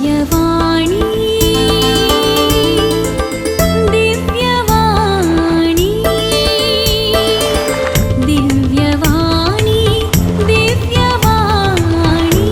दिव्यवाणी दिव्यवाणी दिव्यवाणी दिव्यवाणी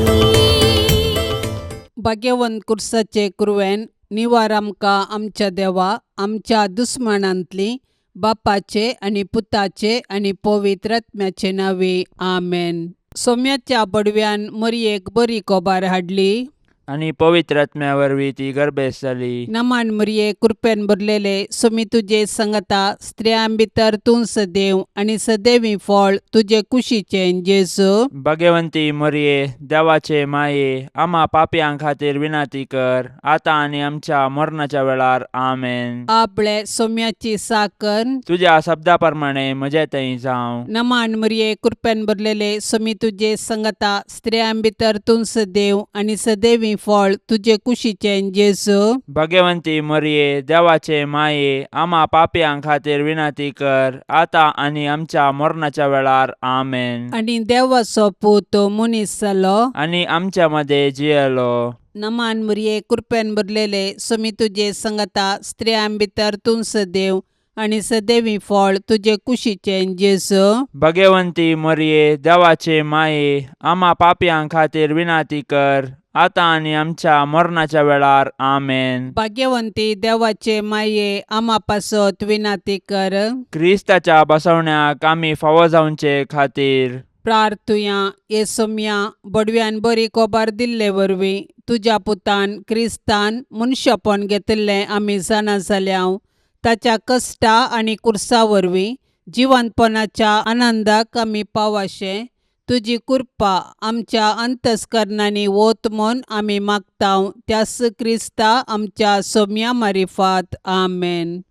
भाग्यवंत कुर्साचे कुरवेन निवार आमकां आमच्या देवा आमच्या दुस्मनांतली बापाचे आणि पुताचे आणि पवित्र आत्म्याचे नावे आमेन. सोम्याच्या बडव्यान मरियेक बरी कोबार हाडली आणि पवित्र आत्म्यावरवी ती गर्भेस जाली. नमान मरिये कृपेन भरलेले सोमी तुजे संगता स्त्रियां भितर तूं सदैव आणि सदैवी फळ तुझे कुशीचे जेजू. भाग्यवंती मरिये देवाचे माये आम्हा पापयां खातीर विनाती कर आता आणि आमच्या मरणाच्या वेळार आमेन. आपले सोम्याची साकन तुझ्या शब्दाप्रमाणे म्हजे थंय जावं. नमान मरिये कृपेन भरलेले सोमी तुजे संगता स्त्रियां भितर तूं सदैव आणि सदैवी फळ तुझे कुशीचे जेजू. भाग्यवंती मरिये देवाचे माये आम्हा पापयां खातीर विनाती कर आता आणि आमच्या मरणाच्या वेळार आमेन. आणि देवाचो पूत मनीस जालो आणि आमच्या मध्ये जियेलो. नमान मरिये कृपेन भरलेले सोमी तुजे संगता स्त्रियां भितर तूं सदैव आणि सदैवी फळ तुझे कुशीचे जेजू. भाग्यवंती मरिये देवाचे माये आम्हा पापयां खातीर विनाती कर आता आणि आमच्या मरणाच्या वेळार आमेन. भाग्यवंती देवाचे माये आम्हा पासत विनाती कर. क्रिस्ताच्या बसवण्याक आम्ही फावो जावचे खातीर प्रार्थुया ये सोम्या बडव्यान बरी कोबार दिल्ले वरवीं तुझ्या पुतान क्रिस्तान मनशापण घेतले आमी जाणा जाल्याव ताच्या कश्टा आनी कुर्सा वरवीं जिवंतपणाच्या आनंदाक आमी पावाशे तुजी कृपा आमच्या अंतस्करणांनी वोत म्हूण आमी मागताव त्यास क्रिस्ता आमच्या सोम्या मारिफात आमेन.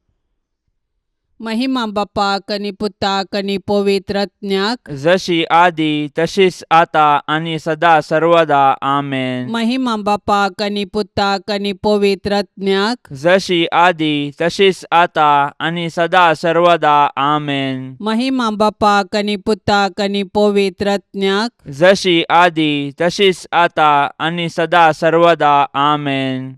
महिमा बापाक आनी पुताक आनी पवित्र आत्म्याक जशी आदी तशीच आता आणि सदा सर्वदा आमेन. महिमा बापाक आनी पुताक आनी पवित्र आत्म्याक जशी आदी तशीच आता आणि सदा सर्वदा आमेन. महिमा बापाक आनी पुताक आनी पवित्र आत्म्याक जशी आदी तशीच आता आणि सदा सर्वदा आमेन.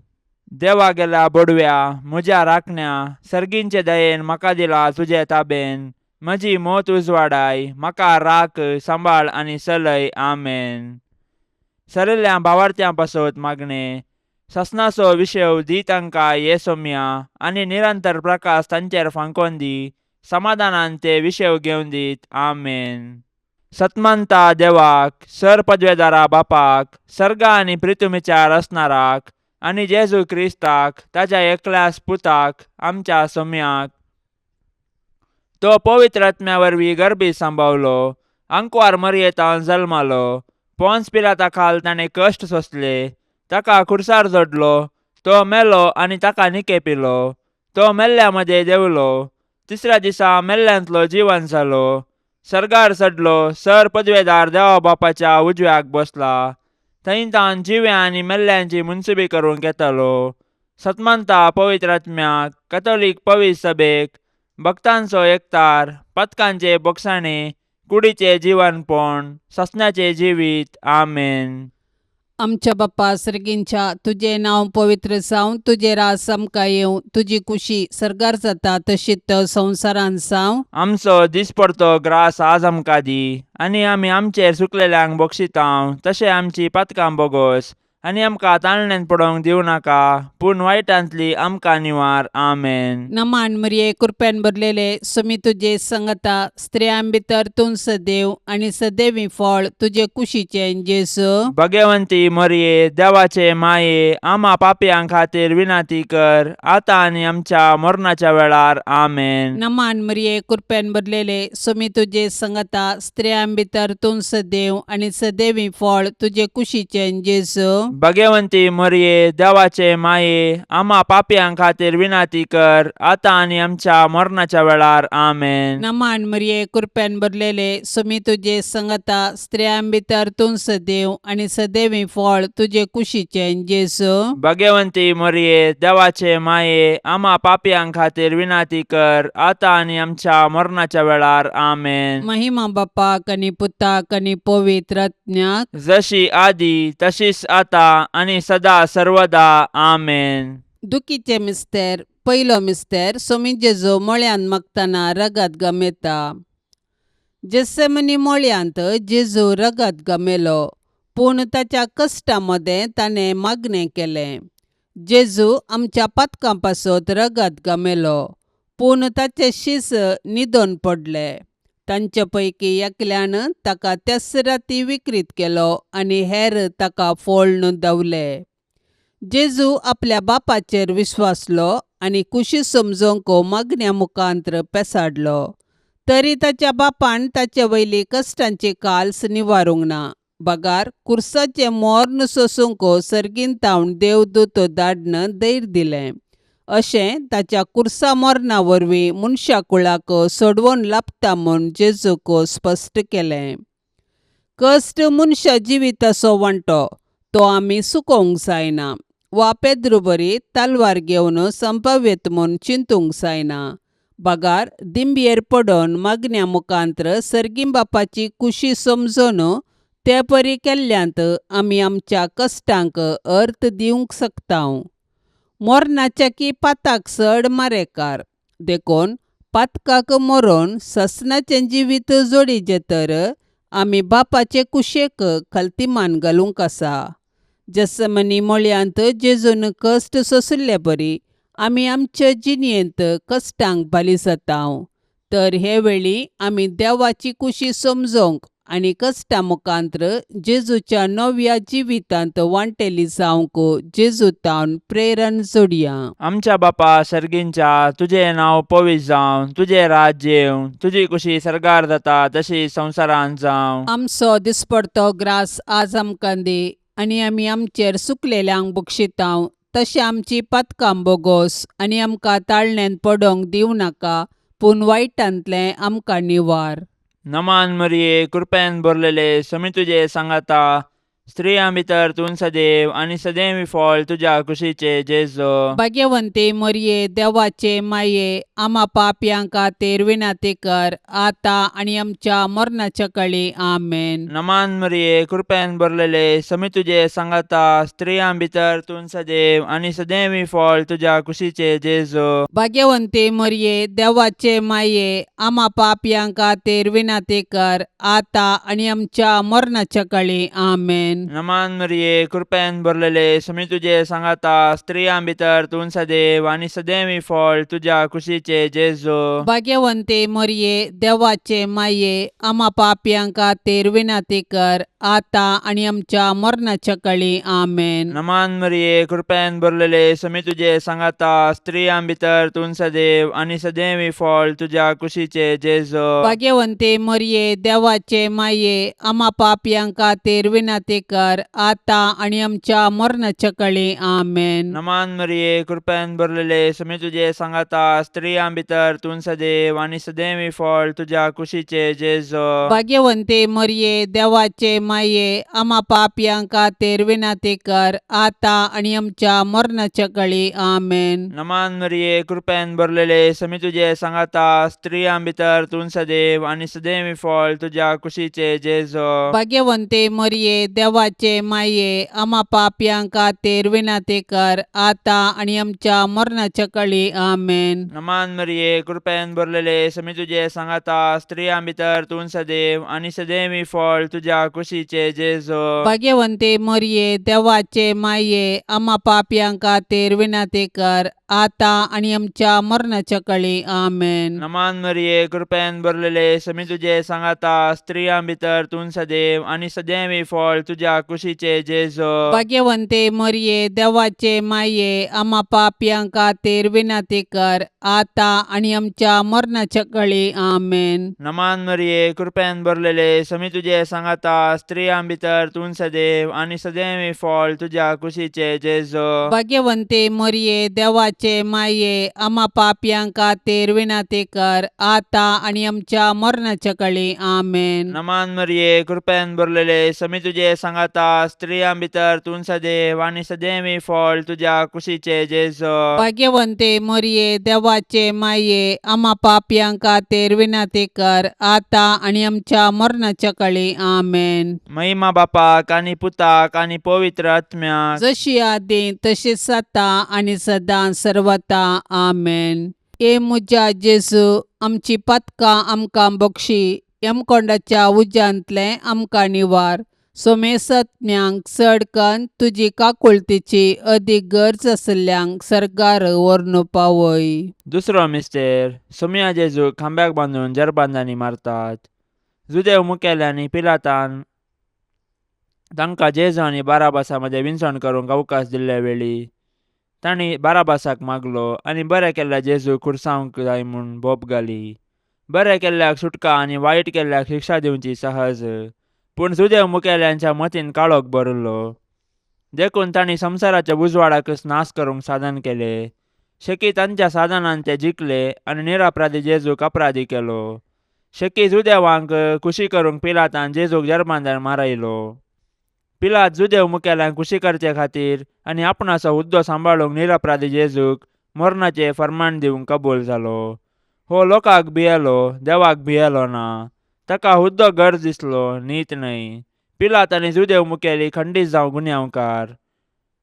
देवा गेला बडव्या म्हज्या राखण्या सर्गींचे दयेन म्हाका दिला तुजे ताबेन म्हजी मोत उजवाडाय म्हाका राख सांबाळ आनी चलय आमेन. सरिल्ल्या भावार्थ्यां पासत मागणे ससनाचो विशय दी तांकां ये सोम्या आनी निरंतर प्रकाश तांचेर फांकोन दी समाधानान ते विशय घेवन दीत आमेन. सतमंता देवाक सर पदवेदारा बापाक सर्गा आनी पृथ्वीच्यार असणाराक आनी जेजू क्रिस्ताक ताच्या एकल्याच पुताक आमच्या सोम्याक तो पवित्र आत्म्या वरवीं गर्भी सांबावलो अंकुवार मरयेतावन जल्मालो पोंस पिलाता खाल ताणें कश्ट सोंसले ताका खुर्सार जोडलो तो मेलो आनी ताका निकेपिलो तो मेल्ल्या मध्ये देवलो तिसऱ्या दिसा मेल्ल्यांतलो जिवन जालो सर्गार चडलो सर पदवेदार देवा बापाच्या उजव्याक बसला थंय तान जिव्या आनी मेल्ल्यांची मुनसुबी करूंक येतालो. सतमंता पवित्र आत्म्याक कॅथोलीक पवित्र सभेक भक्तांचो एकतार पथकांचे बोगसाणे कुडीचे जीवनपण ससण्याचे जिवीत आमेन. आमच्या बाप्पा सर्गींच्या तुझे नाव पवित्र जावं तुझे रास आमकां येवं तुजी कुशी सर्गार जाता तशीच संवसारान जावं. आमचो दिसपडतो ग्रास आज आमकां दी आनी आमी आमचेर सुकलेल्यांक बक्षितांव तशें आमची पातकां बोगोस आनी आमकां ताळणेन पडोवंक दिवं नाका पूण वायटांतली आमकां निवार आमेन. नमान मरिये कृपेन भरलेले सोमी तुजे संगता स्त्रियां भितर तूं सदैव आनी सदैवी फळ तुजे कुशीचे जेजू. भाग्यवंती मरिये देवाचे माये आम्हा पापयां खातीर विनाती कर आता आनी आमच्या मरणाच्या वेळार आमेन. नमान मरिये कृपेन भरलेले सोमी तुजे संगता स्त्रियां भितर तूं सदैव आनी सदैवी फळ तुजे कुशीचे जेजू. भाग्यवंती मरिये देवाचे माये आम्हा पापयां खातीर विनाती कर आता आणि आमच्या मरणाच्या वेळार आमेन. नमान मरिये कृपेन भरलेले सोमी तुजे संगता स्त्रियां भितर तूं सदैव आनी सदैवी फळ तुजे कुशीचे जेजू. भाग्यवंती मरिये देवाचे माये आम्हा पापयां खातीर विनाती कर आता आणि आमच्या मरणाच्या वेळार आमेन. महिमा बापाक आनी पुताक आनी पवित्र आत्म्याक जशी आदी तशीच आता आणि सदा सर्वदा आमेन. दुखीचे मिस्तेर पयलो मिस्तेर सोमी जेजू मळ्यान मागतना रगत गमेता. जेसेमनी मळ्यांत जेजू रगत गमेलो, पूण ताच्या कश्टा मदें ताणें मागणें केलें. जेजू आमच्या पातकां पासत रगत गमेलो, पूण ताचे शीस न्हिदोन पडले. तांचे पैकी एकल्यान ताका त्याच राती विकृत केलो आनी हेर ताका फोळून दवले. जेजू आपल्या बापाचेर विश्वासलो आनी कुशी समजोवंक मागण्या मुखांत्र पेसाडलो. तरी ताच्या बापान ताचे वयली कश्टांची काल्स निवारूंक ना. बगार कुर्साचें मोर्न सोसूंक सर्गींतावन देवदूत धाडन धैर्य दिलें. अशें ताच्या कुर्सा मोर्ना वरवीं मनशा कुळाक सोडवून लाभता म्हूण जेजूक स्पश्ट केलें. कश्ट मनशा जिविताचो वांटो, तो आमी सुकोवंक जायना वा पेद्रू बरी तालवार घेवन संभाव्यत म्हूण चिंतूंक जायना. बगार दिंबयेर पडोन मागण्या मुखांत्र सर्गीं बापाची कुशी समजून ते परी केल्ल्यांत आमी आमच्या कश्टांक अर्थ दिवंक शकतांव. मोर्नाच्या की पाताक चड मारेकार देखून पातकाक मरोवन ससनाचें जिवीत जोडिचें तर आमी बापाचे कुशेक खालतीमान घालूंक आसा. जेसेमनी मळ्यांत जेजून कश्ट सोंसले परी आमी आमचे जिणयेंत कश्टांक बाली जातांव. तर हे वेळी आमी देवाची कुशी समजोवंक आनी कश्टा मुखांत्र जेजूच्या नव्या जिवितांत वांटेली जावंक जेजूतावन प्रेरण जोडया. आमच्या बापा सर्गींच्या, तुझें नांव पवित्र जावं, तुझें राज्य येवं, तुजी कुशी सरगार जाता तशी संवसारांत जावं. आमचो दिसपडतो ग्रास आज आमकां दी, आनी आमी आमचेर सुकलेल्यांक बक्षितांव. तशें आमची पातकां बोगोस आनी आमकां ताळणेंत पडोवंक दिवं नाका, पूण वायटांतलें आमकां निवार. नमान मरिये, कृपेन भरलेले, समी तुजे सांगाता, स्त्रियां भितर तूं सदैव आनी सदैवी फळ तुज्या कुशीचे जेजू. भाग्यवंते मरिये, देवाचे माये, आमा पापयांक खातीर विनाती कर, आतां आनी आमच्या मरणाच्या काळी आमेन. नमान मरिये, कृपेन भरलेले, समी तुजे सांगाता, स्त्रियां भितर तूं सदैव आनी सदैवी फळ तुज्या कुशीचे जेजू. भाग्यवंते मरिये, देवाचे माये, आमा पापयांक खातीर विनाती कर, आतां आनी आमच्या मरणाच्या काळी आमेन. नमान मरिये, कृपेन भरलेले, समी तुजे सांगाता, स्त्रियां भितर तूं सदैव आनी सदैवी फळ तुज्या कुशीचे जेजू. भाग्यवंते मरिये, देवाचे माये, आमा पापयांक खातीर विनाती कर, आतां आनी आमच्या मरणाच्या काळी आमेन. नमान मरिये, कृपेन भरलेले, समी तुजे सांगाता, स्त्रियां भितर तूं सदैव आनी सदैवी फळ तुज्या कुशीचे जेजू. भाग्यवंते मरिये, देवाचे माये, आमा पापयांक खातीर विनाती कर, आतां आनी आमच्या मरणाच्या काळी आमेन. नमान मरिये, कृपेन भरलेले, समी तुजे सांगाता, स्त्रियां भितर तूं सदैव आनी सदैवी फळ तुज्या कुशीचे जेजू. भाग्यवंते मरिये, देवाचे माये, आमा पापयांक खातीर विनाती कर, आतां आनी आमच्या मरणाच्या काळी आमेन. नमान मरिये, कृपेन भरलेले, समी तुजे सांगाता, स्त्रियां भितर तूं सदैव आनी सदैवी फळ तुज्या कुशीचे जेजू. भाग्यवंते मरिये, देवाचे माये, आमा पापयांक खातीर विनाती कर, आतां आनी आमच्या मरणाच्या काळी आमेन. नमान मरिये, कृपेन भरलेले, समी तुजे सांगाता, स्त्रियां भितर तूं सदैव आनी सदैवी फळ तुज्या कुशीचे जेजू. भाग्यवंते मरिये, देवाचे माये, आमा पापयांक खातीर विनाती कर, आतां आनी आमच्या मरणाच्या काळी आमेन. नमान मरिये, कृपेन भरलेले, समी तुजे सांगाता, स्त्रियां भितर तूं सदैव आनी सदैवी फळ तुज्या कुशीचे जेजू. भाग्यवंते मरिये, देवाचे माये, आमा पापयांक खातीर विनाती कर, आतां आनी आमच्या मरणाच्या काळी आमेन. नमान मरिये, कृपेन भरलेले, समी तुजे सांगाता, स्त्रियां भितर तूं सदैव आनी सदैवी फळ तुज्या कुशीचे जेजू. भाग्यवंते मरिये, देवाचे देवाचे माये आम्हा पापयां खातीर विनंती कर आता आणि आमच्या मरणाच्या काळी आमेन. नमान मरिये कृपेन भरलेले समी तुझे सांगाता स्त्रियां भितर तूं सदैव आणि सदैवी फळ तुझ्या कुशीचे जेजो. भाग्यवंते मरिये देवाचे माये आम्हा पापयां खातीर विनंती कर आता आणि आमच्या मरणाच्या काळी आमेन. महिमा बापाक आणि पुताक आणि पवित्र आत्म्याक जशी आदी तशीच आता आणि सदां सर्वता आमेन. ए मुजा जेजू आमची पतकां आमकां बक्षी यमकोंडाच्या उज्यांतले आमकां निवार. सोमेसत्म्यांक चडकन तुजी काकुळतीची अदीक गरज आसल्यांक सरकार व्हरून पावय. दुसरो मिस्टेर सोम्या जेजू खांब्याक बांदून जरबांदांनी मारतात. जुदेव मुखेल्यांनी पिलातान तांकां जेजू आनी बाराबासा मदें विंचण करूंक अवकाश दिल्ले वेळी तांणी बाराबासाक मागलो आनी बरें केल्ल्या जेजू खुरसावंक जाय म्हूण बोप घाली. बरें केल्ल्याक सुटका आनी वायट केल्ल्याक शिक्षा दिवची सहज. पूण जुदेव मुखेल्यांच्या मतीन काळोख भरलो. देखून तांणी संवसाराच्या उजवाडाकच नाश करूंक साधन केले. शेकी तांच्या साधनान ते जिखले आनी निरपराधी जेजूक अपराधी केलो. शेकी जुदेवांक खुशी करूंक पिलातान जेजूक जरबांदार मारयलो. पिलात जुदेव मुखेल्यांक खुशी करचे खातीर आनी आपणाचो हुद्दो सांबाळूंक निरपराधी जेजूक मरणाचें फर्माण दिवंक कबूल जालो. हो लोकांक भियेलो देवाक भियेलो ना. ताका हुद्दो गरज दिसलो नीत न्हय. पिलात आनी जुदेव मुखेली खंडीत जावं गुन्यांवकार.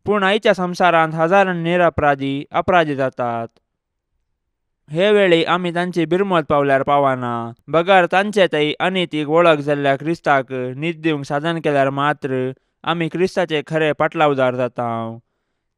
पूण आयच्या संवसारांत हजारांनी निरपराधी अपराधी जातात. हे वेळी आमी तांची बिरमत पावल्यार पावना. बगर तांचे थंय अनितीक वळख जाल्ल्या क्रिस्ताक न्हीद दिवंक साधन केल्यार मात्र आमी क्रिस्ताचे खरे पाटलावदार जाता.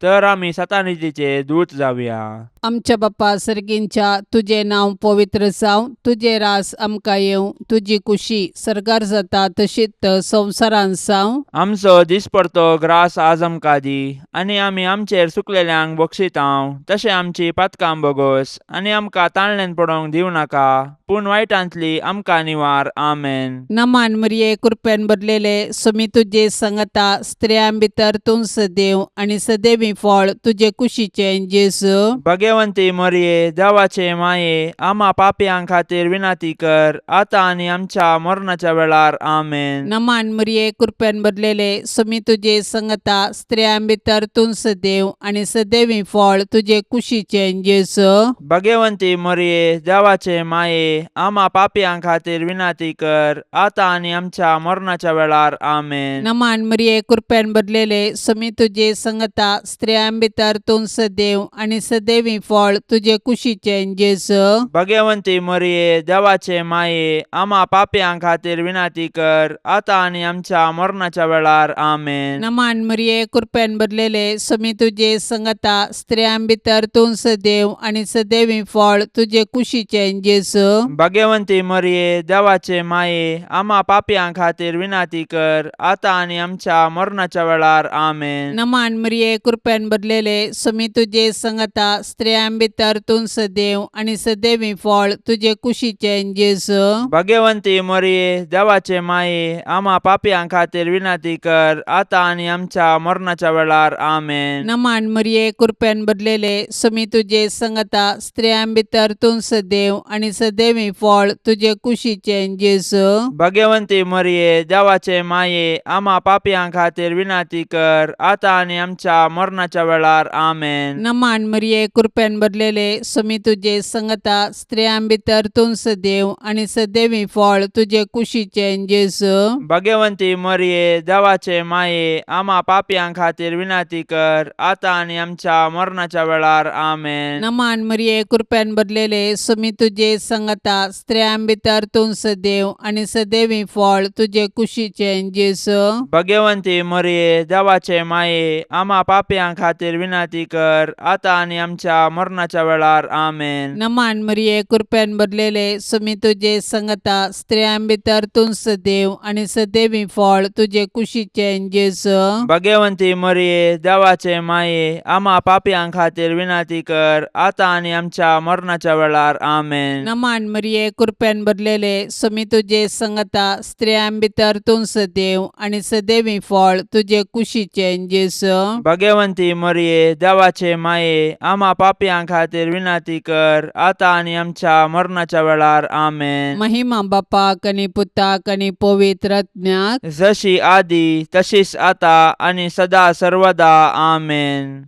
तर आमी सतानितीचे दूत जावया. आमच्या बापा सर्गींच्या तुझे नांव पवित्र जावं. तुझे रास आमकां येवं. तुजी कुशी सरकार जाता तशीच संवसारांत जावं. आमचो दिसपडतो ग्रास आज आमकां दी आनी आमी आमचेर चुकलेल्यांक बक्षितांव. तशें आमची पातकां बोगोस आनी आमकां ताळणेन पडोवंक दिवं नाका पूण वायटांतली आमकां निवार. आमेन. नमान मरिये कृपेन भरलेले समी तुजे सांगता स्त्रियां भितर तूं सदैव आणि सदैवी फळ तुजे कुशीचे जेजू. भाग्यवंती मरिये देवाचे माये आम्हा पापयां खातीर विनंती कर आता आनी आमच्या मरणाच्या वेळार. आमेन. नमान मरिये कृपेन भरलेले समी तुजे सांगता स्त्रियां भितर तूं सदैव आणि सदैवी फळ तुजे कुशीचे जेजू. भाग्यवंती मरिये देवाचे माये आम्हा पापयां खातीर विनंती कर आता आनी आमच्या मरणाच्या वेळार. आमेन. नमान मरिये कृपेन भरलेले समी तुजे सांगता स्त्रियां भितर तूं सदैव आणि सदैवी फळ तुजे कुशीचे जेजू. भाग्यवंती मरिये देवाचे माये आम्हा पापयां खातीर विनंती कर आता आनी आमच्या मरणाच्या वेळार. आमेन. नमान मरिये कृपेन भरलेले समी तुजे सांगता स्त्रियां भितर तूं सदैव आणि सदैवी फळ तुजे कुशीचे जेजू. भाग्यवंती मरिये देवाचे माये आम्हा पापयां खातीर विनंती कर आता आनी आमच्या मरणाच्या वेळार. आमेन. नमान मरिये कृपेन भरलेले समी तुजे सांगता स्त्रियां भितर तूं सदैव आणि सदैवी फळ तुजे कुशीचे जेजू. भाग्यवंती मरिये देवाचे माये आम्हा पापयां खातीर विनंती कर आता आनी आमच्या मरणाच्या वेळार. आमेन. नमान मरिये कृपेन भरलेले समी तुजे सांगता स्त्रियां भितर तूं सदैव आणि सदैवी फळ तुजे कुशीचे जेजू. भाग्यवंती मरिये देवाचे माये आम्हा पापयां खातीर विनंती कर आता आनी आमच्या मरणाच्या वेळार. आमेन. नमान मरिये कृपेन भरलेले समी तुजे सांगता स्त्रियां भितर तूं सदैव आणि सदैवी फळ तुजे कुशीचे जेजू. भाग्यवंती मरिये देवाचे माये आम्हा पापयां खातीर विनंती कर आता आनी आमच्या मरणाच्या वेळार. आमेन. नमान मरिये कृपेन भरलेले समी तुजे सांगता स्त्रियां भितर तूं सदैव आणि सदैवी फळ तुजे कुशीचे जेजू. भाग्यवंती मरिये देवाचे माये आम्हा पापयां खातीर विनंती कर आता आनी आमच्या मरणाच्या वेळार. आमेन. नमान मरिये कृपेन भरलेले समी तुजे सांगता स्त्रियां भितर तूं सदैव आणि सदैवी फळ तुजे कुशीचे जेजू. भाग्यवंती मरिये देवाचे माये आम्हा पापयां खातीर विनंती कर आता आनी आमच्या मरणाच्या वेळार. आमेन. नमान मरिये कृपेन भरलेले समी तुजे सांगता स्त्रियां भितर तूं सदैव आणि सदैवी फळ तुजे कुशीचे जेजू. भाग्यवंती भाग्यवंती मरिये देवाचे माये आम्हा पापियां खातीर विनंती कर आता आणि आमच्या मरणाच्या वेळार आमेन. महिमा बापाक आणि पुताक आणि पवित्र आत्म्याक, जशी आदी तशीच आता आणि सदा सर्वदा आमेन.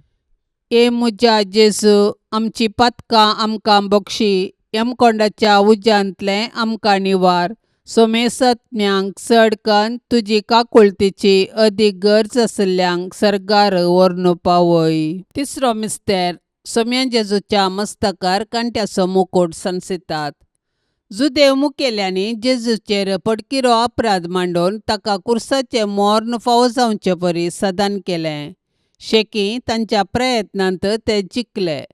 ए मुजा जेजू, आमची पातकां आमकां बक्षी, यमकोंडाच्या उज्यांतले आमकां निवार. सोमेसत्म्यांक चड कन्न तुजी काकुळतीची अदीक गरज आसल्यांक सर्गार व्हरून पावय. तिसरो मिस्तेर, सोम्या जेजूच्या मस्तकार कांट्याचो मुकुट संसितात. जुदेव मुखेल्यांनी जेजूचेर पडकिरो अपराध मांडून ताका कुर्साचे मोर्न फावो जावचे परी सदान केलें. शेकी तांच्या प्रयत्नांत ते जिखले.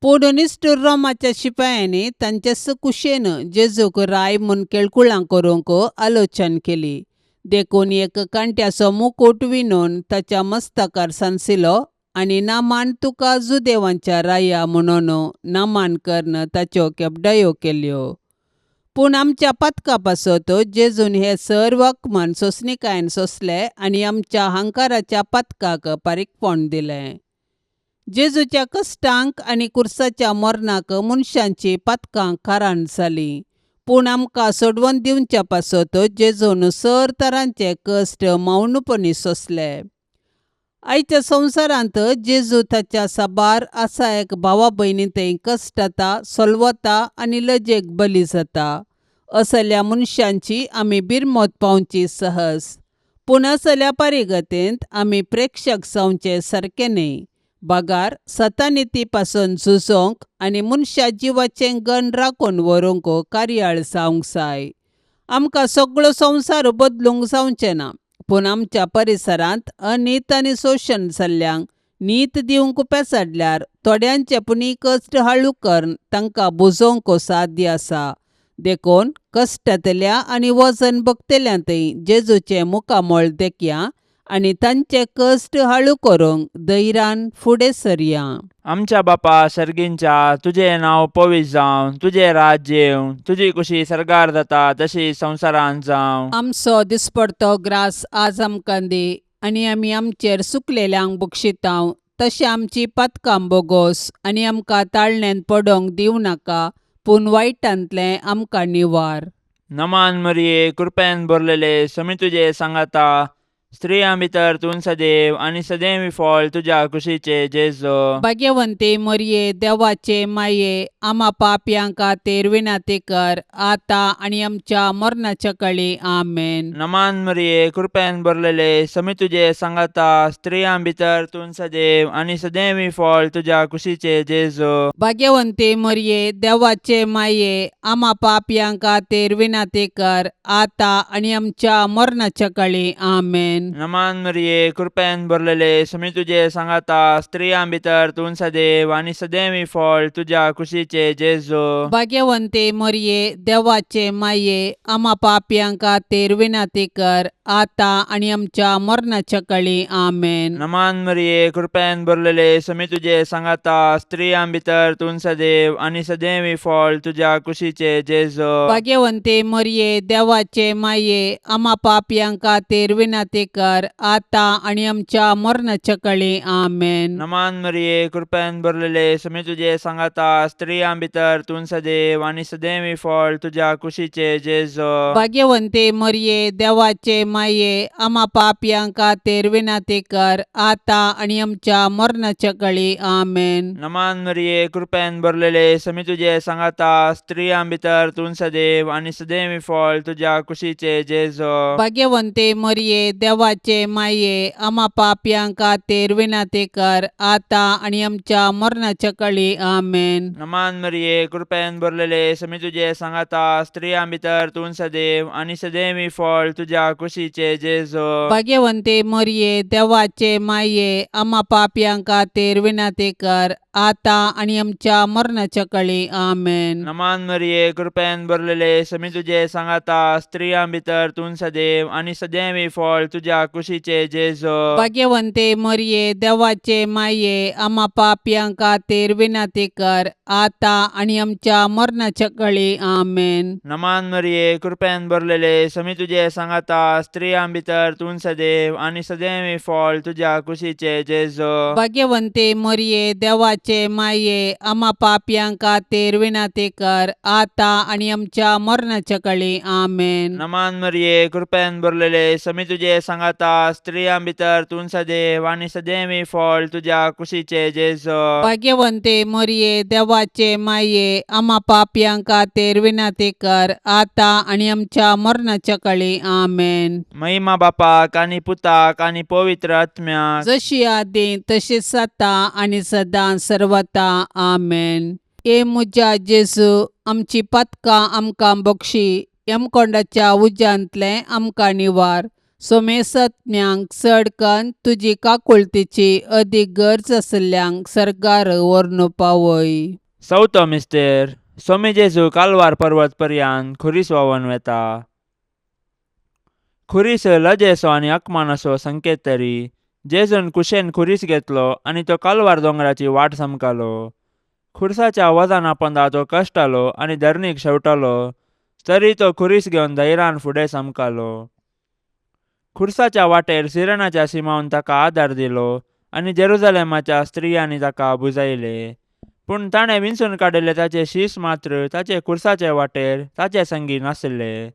पूण निश्ठूर रोमाच्या शिपायांनी तांचे कुशेन जेजूक राय म्हूण केळकुळां करूंक आलोचन केली. देखून एक कांट्याचो मुकुट विणून ताच्या मस्तकार सांसिलो आनी नामान तुका जुदेवांच्या राया म्हणून नामान करन ताच्यो केपडायो केल्यो. पूण आमच्या पातका पासत जेजून हे सर्व अकमान सोंसणीकायेन सोंसले आनी आमच्या हंकाराच्या पातकाक पारीकपण दिलें. जेजूच्या कश्टांक आनी कुर्साच्या मरणाक मनशांची पातकां खारान जालीं. पूण आमकां सोडवून दिवच्या पासत जेजून सर तरांचे कश्ट मौनपणी सोंसले. आयच्या संवसारांत जेजू ताच्या साबार आसा एक भावा भयणींतय कश्टाता, सोलवता आनी लजेक बली जाता. असल्या मनशांची आमी बिरमोत पावची सहज. पूण असल्या पारिगतेंत आमी प्रेक्षक जावचे सारके न्हय. बागार सतानिती पासून झुजोंक आनी मनशा जिवाचें गण राखून व्हरूंक कार्याळ जावंक जाय. आमकां सगळो संवसार बदलूंक जावचें ना, पूण आमच्या परिसरांत अनीत आनी शोशण जाल्ल्यांक नीत दिवंक पेसाडल्यार थोड्यांचे पुणी कश्ट हळू करून तांकां बुजोवंक साध्य आसा. देखून कश्टांतल्या आनी वजन भोगतल्यांतय जेजूचें मुखामोळ देखया आनी तांचे कश्ट हळू करूंक धैर्यान फुडें सरया. आमच्या बापा सर्गींच्या, तुझें नांव पवित्र जावं, तुझें राज्य येवं, तुजी कुशी सर्गार जाता तशी संवसारांत जावं. आमचो दिसपडतो ग्रास आज आमकां दी आनी आमी आमचेर सुकलेल्यांक बक्षितांव. तशें आमची पातकां बोगोस आनी आमकां ताळणेन पडोवंक दिवं नाका, पूण वायटांतलें आमकां निवार. नमान मरिये कृपेन भरलेले समी तुजे सांगाता, स्त्रियां भितर तूं सदैव आनी सदैवी फळ तुज्या कुशीचे जेजू. भाग्यवंते मरिये देवाचे माये आम्हा पापयां खातीर विनंती कर आता आनी आमच्या मरणाच्या काळी आमेन. नमान मरिये कृपेन भरलेले समी तुजे सांगाता, स्त्रियां भितर तूं सदैव आनी सदैवी फळ तुज्या कुशीचे जेजू. भाग्यवंते मरिये देवाचे माये आम्हा पापयां खातीर विनंती कर आता आनी आमच्या मरणाच्या काळी आमेन. नमान मरिये कृपेन भरलेले समी तुजे सांगाता, स्त्रियां भितर तूं सदैव आनी सदैवी फळ तुज्या कुशीचे जेजू. भाग्यवंते मरिये देवाचे माये आम्हा पापयां खातीर विनंती कर आता आनी आमच्या मरणाच्या काळी आमेन. नमान मरिये कृपेन भरलेले समी तुजे सांगाता, स्त्रियां भितर तूं सदैव आनी सदैवी फळ तुज्या कुशीचे जेजू. भाग्यवंते मरिये देवाचे माये आम्हा पापयां खातीर विनंती कर आता आनी आमच्या मरणाच्या काळी आमेन. नमान मरिये कृपेन भरलेले समी तुजे सांगाता, स्त्रियां भितर तूं सदैव आनी सदैवी फळ तुज्या कुशीचे जेजू. भाग्यवंते मरिये देवाचे माये आम्हा पापयां खातीर विनंती कर आता आनी आमच्या मरणाच्या काळी आमेन. नमान मरिये कृपेन भरलेले समी तुजे सांगाता, स्त्रियां भितर तूं सदैव आनी सदैवी फळ तुज्या कुशीचे जेजू. भाग्यवंते मरिये देवाचे माये आम्हा पापयां खातीर विनंती कर आता आनी आमच्या मरणाच्या काळी आमेन. नमान मरिये कृपेन भरलेले समी तुजे सांगाता, स्त्रियां भितर तूं सदैव आनी सदैवी फळ तुज्या कुशीचे जेजू. भाग्यवंते मरिये देवाचे माये आम्हा पापयां खातीर विनंती कर आता आनी आमच्या मरणाच्या काळी आमेन. नमान मरिये कृपेन भरलेले समी तुजे सांगाता, स्त्रियां भितर तूं सदैव आनी सदैवी फळ तुज्या तुझ्या कुशीचे जेजो भाग्यवंते मरिये देवाचे माये आम्हा पापयां खातीर विनंती कर आता आणि आमच्या मरणाच्या काळी आमेन. नमान मरिये कृपेन भरलेले समी तुझे सांगाता स्त्रियां भितर तूं सदैव आणि सदैव फळ तुझ्या कुशीचे जेजो भाग्यवंते मरिये देवाचे माये आम्हा पापयां खातीर विनंती कर आता आणि आमच्या मरणाच्या काळी आमेन. नमान मरिये कृपेन भरलेले समी तुझे सांगाता स्त्रियां भितर तूं सदैव आणि सदैव फळ तुझ्या कुशीचे जेजो भाग्यवंते मरिये देवाचे माये आम्हा पापयां खातीर विनंती कर आता आणि आमच्या मरणाच्या काळी आमेन. महिमा बापाक आणि पुताक आणि पवित्र आत्म्याक जशी आदी तशीच आता आणि सदां सर्वता आमेन. ए मुजा जेजू आमची पथकां आमकां बक्षी यमकोंडाच्या उज्यांतले आमकां निवार. सोमेसत्म्यांक चडकन तुजी काकुळतीची अदीक गरज आसल्यांक सरकार व्हरून पावय. चवथो मिस्तेर सोमी जेजू कालवार पर्वत पर्यंत खुरीस व्हांवन वेता. खुरीस लजेसो आनी अकमानाचो संकेत तरी जेजून कुशेन खुरीस घेतलो आनी तो कालवार दोंगराची वाट समकालो. खुर्साच्या वजन आपंदा तो कश्टालो आनी धरणीक शेवटालो तरी तो खुरीस घेवन धैर्यान फुडें समकालो. खुर्साच्या वाटेर सिरनाच्या सिमावन ताका आदार दिलो आनी जेरुजलेमाच्या स्त्रियांनी ताका बुजयले. पूण ताणें विंचून काडिल्ले ताचे शीस मात्र ताचे खुर्साचे वाटेर ताचे संगी नासले.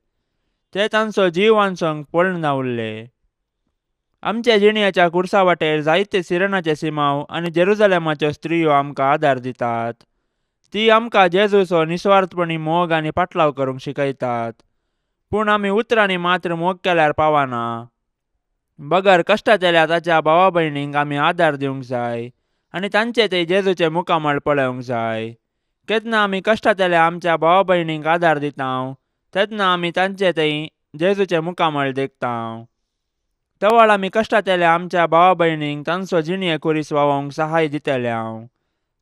ते तांचो जीव वांचोंक पळून उरले. आमच्या जिणयाच्या खुर्सा वाटेर जायते सिरनाचे सिमाव आनी जेरुजलेमाच्यो स्त्रियो आमकां आदार दितात. ती आमकां जेजूचो निस्वार्थपणी मोग आनी पाटलाव करूंक शिकयतात. पूण आमी उतरांनी मात्र मोग केल्यार पावना. बगर कश्टाचेल्या ताच्या भावा भयणींक आमी आदार दिवंक जाय आनी तांचे ते जेजूचे मुखामळ पळोवंक जाय. केन्ना आमी कश्टाचेल्या आमच्या भावा भयणींक आदार दितां तेन्ना आमी तांचे थंय जेजूचे मुखामळ देखतां. तवळ आमी कश्टाचेल्या आमच्या भावा भयणींक तांचो जिणये खुरीस व्हावंक सहाय दितल्यांव.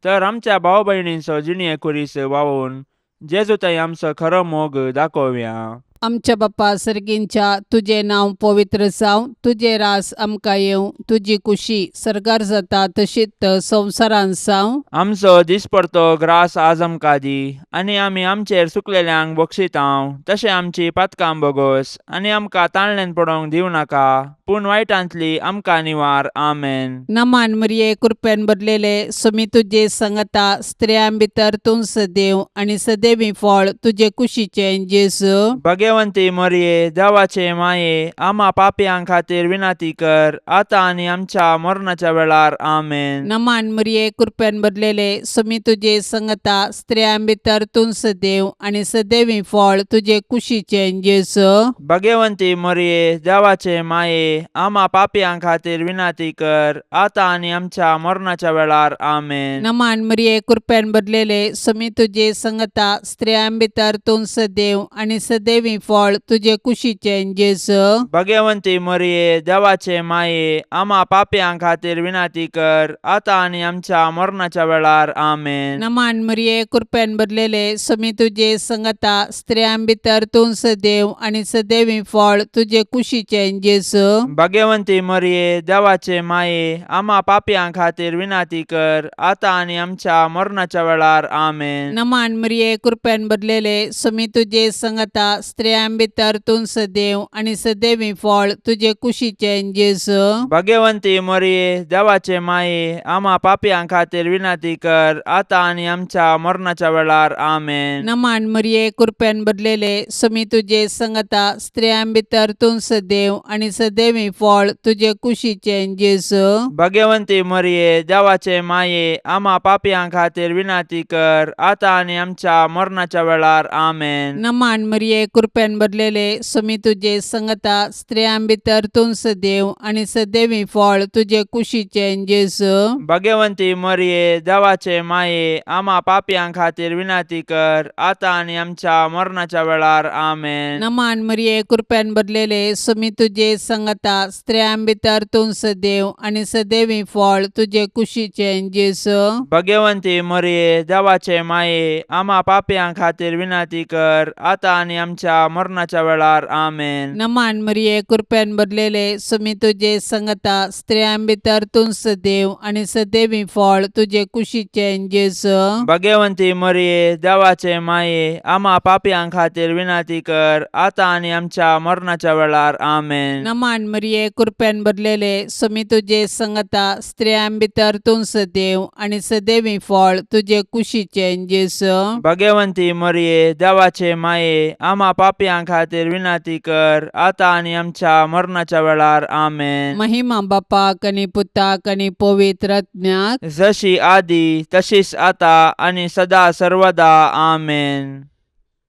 तर आमच्या भाव भयणींचो जिणये खुरीस व्हावून जेजू थंय आमचो खरो मोग दाखोवया. आमच्या बापा सर्गींच्या तुझे नांव पवित्र जावं, तुझे रास आमकां येवं, तुजी कुशी सरकार जाता तशीच संवसारांत जावं. आमचो दिसपडतो ग्रास आज आमकां दी आनी आमी आमचेर चुकलेल्यांक बक्षितांव तशें आमची पातकां बोगोस आनी आमकां ताळणेन पडोवंक दिवं नाका पूण वायटांतली आमकां निवार. आमेन. नमान मरिये कृपेन भरलेले समी तुजे सांगता स्त्रियां भितर तूं सदैव आनी सदैवी फळ तुजे कुशीचें जेजू. भाग्यवंती मरिये देवाचे माये आम्हा पापयां खातीर विनंती कर आता आनी आमच्या मरणाच्या वेळार. आमेन. नमान मरिये कृपेन भरलेले समी तुजे सांगता स्त्रियां भितर तूं सदैव आनी सदैवी फळ तुजे कुशीचें जेजू. भाग्यवंती मरिये देवाचे माये आम्हा पापयां खातीर विनंती कर आता आनी आमच्या मरणाच्या वेळार. आमेन. नमान मरिये कृपेन भरलेले समी तुजे सांगता स्त्रियां भितर तूं सदैव आनी सदैवी फळ तुजे कुशीचें जेजू. भाग्यवंती मरिये देवाचे माये आम्हा पापयां खातीर विनंती कर आता आनी आमच्या मरणाच्या वेळार. आमेन. नमान मरिये कृपेन भरलेले समी तुजे सांगता स्त्रियां भितर तूं सदैव आनी सदैवी फळ तुजे कुशीचें जेजू. भाग्यवंती मरिये देवाचे माये आम्हा पापयां खातीर विनंती कर आता आनी आमच्या मरणाच्या वेळार. आमेन. नमान मरिये कृपेन भरलेले समी तुजे सांगता स्त्रियां भितर तूं सदैव आनी सदैवी फळ तुजे कुशीचें जेजू. भाग्यवंती मरिये देवाचे माये आम्हा पापयां खातीर विनंती कर आता आनी आमच्या मरणाच्या वेळार. आमेन. नमान मरिये कृपेन भरलेले समी तुजे सांगता स्त्रियां भितर तूं सदैव आनी सदैवी फळ तुजे कुशीचें जेजू. भाग्यवंती मरिये देवाचे माये आम्हा पापयां खातीर विनंती कर आता आनी आमच्या मरणाच्या वेळार. आमेन. नमान मरिये कृपेन भरलेले समी तुजे सांगता स्त्रियां भितर तूं सदैव आनी सदैवी फळ तुजे कुशीचें जेजू. भाग्यवंती मरिये देवाचे माये आम्हा पापयां खातीर विनंती कर आता आनी आमच्या मरणाच्या वेळार. आमेन. नमान मरिये कृपेन भरलेले समी तुजे सांगता स्त्रियां भितर तूं सदैव आनी सदैवी फळ तुजे कुशीचें जेजू. भाग्यवंती मरिये देवाचे माये आम्हा पापयां खातीर विनंती कर आता आनी आमच्या आमच्या मरणाच्या वेळार आमेन. नमान मरिये कृपेन भरलेले सुमी तुझे संगता स्त्रियां भितर तूं सदैव आणि सदैवी फळ तुझे कुशीचे जेजू. भाग्यवंती मरिये देवाचे माये आम्हा पापियां खातीर विनंती कर आता आणि आमच्या मरणाच्या वेळार आमेन. नमान मरिये कृपेन भरलेले सुमी तुझे संगता स्त्रियां भितर तूं सदैव आणि सदैवी फळ तुझे कुशीचे जेजू. भाग्यवंती मरिये देवाचे माये आम्हा पापियां खातीर विनंती कर आता आणि आमच्या मरणाच्या वेळार आमेन. महिमा बापाक आणि पुताक आणि पवित्र आत्म्याक जशी आदी तशीच आता आणि सदा सर्वदा आमेन.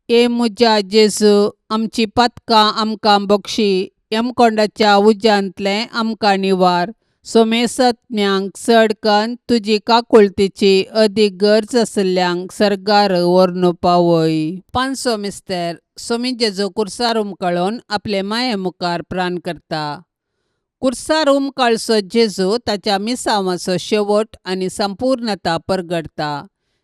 ए मुजा जेजू आमची पातकां आमकां बक्षी यमकोंडाच्या उज्यांतले आमकां निवार. सोमेसत्म्यांक चडकन तुजी काकुळतीची अदीक गरज आसल्यांक सर्गार व्हरून पावय. पांचवो मिस्तेर सोमी जेजू कुर्सार उमकळून आपले माये मुखार प्राण करता. कुर्सार उमकाळसो जेजू ताच्या मिसावाचो शेवट आनी संपूर्णता परगडता.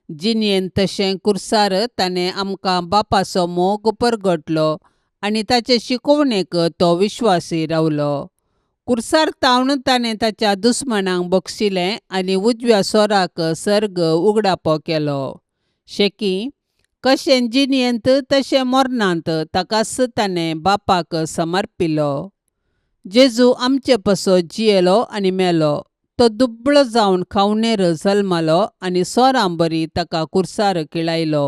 जिणयेन तशें कुर्सार ताणें आमकां बापाचो मोग परगटलो आनी ताचे शिकोवणेक तो विश्वासी रावलो. कुर्सार तावन ताणें ताच्या दुस्मनांक बक्षिलें आनी उजव्या सोराक सर्ग उगडापो केलो. शेकी कशें जिणयेंत तशें मरणांत ताकाच ताणें बापाक समर्पिलो. जेजू आमचे पासो जियेलो आनी मेलो. तो दुबळो जावन खावनेर जल्मालो आनी सोरां बरी ताका कुर्सार किळायलो.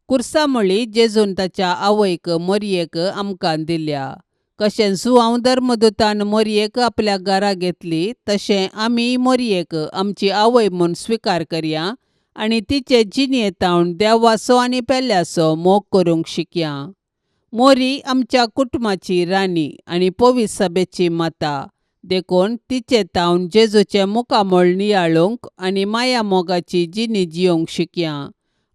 कुर्सा म्हळी जेजून ताच्या आवयक मरियेक आमकां दिल्या. कशें जुआंव धर्मदुतान मरियेक आपल्या घरा घेतली तशें आमी मरियेक आमची आवय म्हूण स्विकार करया आनी तिचे जिणयेतावन देवाचो आनी पेल्याचो मोग करूंक शिकया. मोरी आमच्या कुटुंबाची राणी आनी पवित्र सभेची माता देखून तिचे तावन जेजूचे मुखामोळ नियाळूंक आनी माया मोगाची जिणी जियोंक शिकया.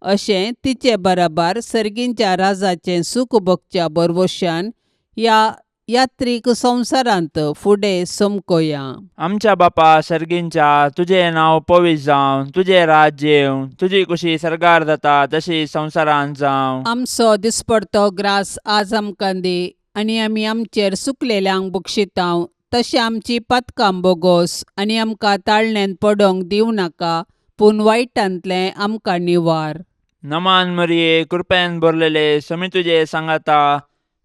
अशें तिचे बराबर सर्गींच्या राजाचें सूख भोगच्या बरवशान ह्या यात्रीक संवसारांत फुडें समकोया. आमच्या बापा सर्गींच्या तुझे नांव पवित्र जावं, तुझे राज्य येवं, तुजी कुशी सर्गार जाता तशी संवसारांत जावं. आमचो दिसपडतो ग्रास आज आमकां दी आनी आमी आमचेर सुकलेल्यांक बक्षितांव तशें आमची पातकां बोगोस आनी आमकां ताळणेन पडोंक दिवं नाका पूण वायटांतलें आमकां निवार. नमान मरिये कृपेन भरलेले समी तुजे सांगाता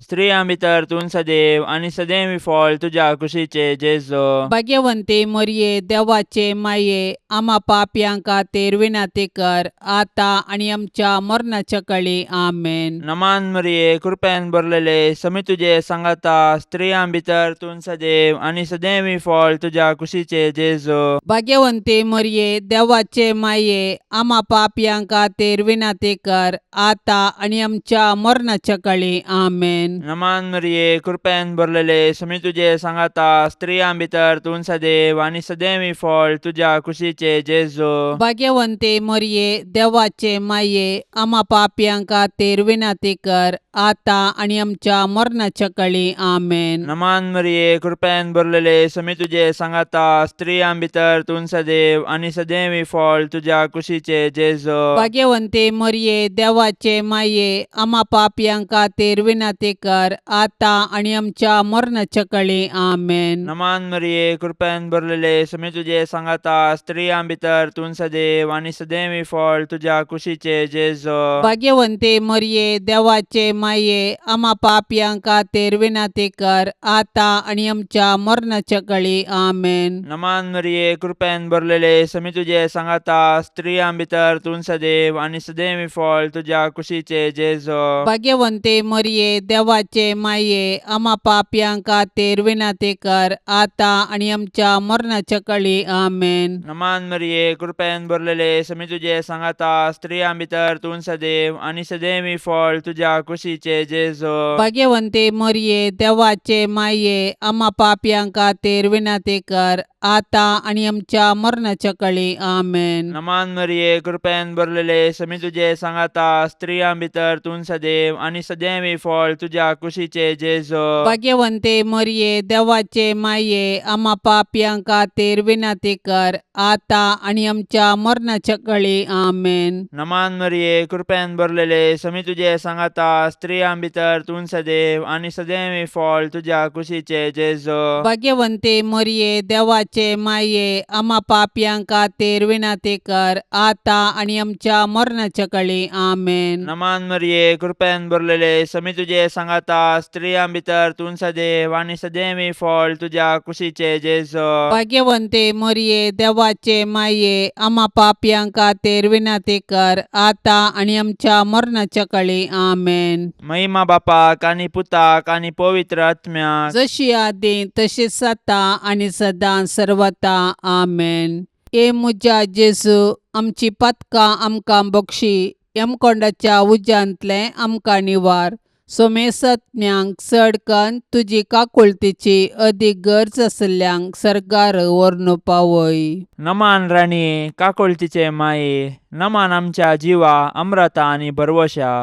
स्त्रियां भितर तूं सदैव आणि सदैवी फळ तुझ्या कुशीचे जेजू. भाग्यवंती मरिये देवाचे माये आम्हा पापयां खातीर विनंती कर आता आनी आमच्या मरणाच्या काळी आमेन. नमान मरिये कृपेन भरलेले समी तुजे सांगाता स्त्रियां भितर तूं सदैव आणि सदैवी फळ तुझ्या कुशीचे जेजू. भाग्यवंती मरिये देवाचे माये आम्हा पापयां खातीर विनंती कर आता आनी आमच्या मरणाच्या काळी आमेन. नमान मरिये कृपेन भरलेले समी तुजे सांगाता स्त्रियां भितर तूं सदैव आणि सदैवी फळ तुझ्या कुशीचे जेजू. भाग्यवंती मरिये देवाचे माये आम्हा पापयां खातीर विनंती कर आता आनी आमच्या मरणाच्या काळी आमेन. नमान मरिये कृपेन भरलेले समी तुजे सांगाता स्त्रियां भितर तूं सदैव आणि सदैवी फळ तुझ्या कुशीचे जेजू. भाग्यवंती मरिये देवाचे माये आम्हा पापयां खातीर विनंती कर आता आनी आमच्या मरणाच्या काळी आमेन. नमान मरिये कृपेन भरलेले समी तुजे सांगाता स्त्रियां भितर तूं सदैव आणि सदैवी फळ तुझ्या कुशीचे जेजू. भाग्यवंती मरिये देवाचे माये आम्हा पापयां खातीर विनंती कर आता आनी आमच्या मरणाच्या काळी आमेन. नमान मरिये कृपेन भरलेले समी तुजे सांगाता स्त्रियां भितर तूं सदैव आणि सदैवी फळ तुझ्या कुशीचे जेजू. भाग्यवंती मरिये देवाचे माये आम्हा पापयां खातीर विनंती कर आता आनी आमच्या मरणाच्या काळी आमेन. नमान मरिये कृपेन भरलेले समी तुजे सांगाता स्त्रियां भितर तूं सदैव आणि सदैवी फळ तुझ्या कुशीचे जेजू. भाग्यवंती मरिये देवाचे माये आम्हा पापयां खातीर विनंती कर आता आनी आमच्या मरणाच्या काळी आमेन. नमान मरिये कृपेन भरलेले समी तुजे सांगाता स्त्रियां भितर तूं सदैव आणि सदैवी फळ तुझ्या तुझ्या कुशीचे जेजो भाग्यवंते मरिये देवाचे माये आम्हा पापयां खातीर विनंती कर आता आणि आमच्या मरणाच्या काळी आमेन. नमान मरिये कृपेन भरलेले समी तुझे सांगाता स्त्रियां भितर तूं सदैव आणि सदैव फळ तुझ्या कुशीचे जेजो भाग्यवंते मरिये देवाचे माये आम्हा पापयां खातीर विनंती कर आता आणि आमच्या मरणाच्या काळी आमेन. नमान मरिये कृपेन भरलेले समी तुझे सांगाता स्त्रियां भितर तूं सदैव आणि सदैव फळ तुझ्या कुशीचे जेजो भाग्यवंते मरिये देवाचे माये आम्हा पापयां खातीर विनंती कर आता आणि आमच्या मरणाच्या काळी आमेन. महिमा बापाक आणि पुताक आणि पवित्र आत्म्याक जशी आदी तशीच आता आणि सदां सर्वता आमेन. ए मुजा जेजू आमची पथकां आमकां बक्षी यमकोंडाच्या उज्यांतले आमकां निवार. सोमेसत्म्यांक चडकन तुजी काकुळतीची अदीक गरज आसल्यांक सरकार व्हरून पावय. नमान राणी काकुळतीचे माये नमान आमच्या जिवा अमृता आणि भरवशा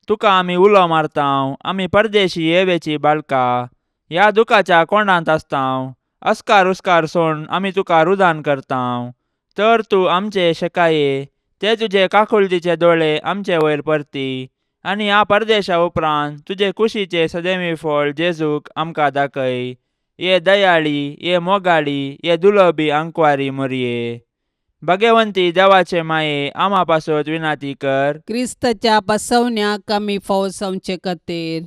तुका आमी उलो मारतांव आमी परदेशी येवेची बाळका ह्या दुखाच्या कोंडांत आसतांव अस्कार उस्कार सोड आमी तुका रुदान करतांव. तर तूं आमचे शेकाये ते तुजे काकुळतीचे दोळे आमचे वयर परती आणि ह्या परदेशा उपरांत तुजे कुशीचे सदैवी फळ जेजूक आमकां दाखय. ये दयाळी ये मोगाळी ये दुलोबी आंकवारी मरिये भाग्यवंती देवाचे माये आम्हा पासत विनंती कर. क्रिस्ताच्या बसवण्याक आमी फावो जावचे खातीर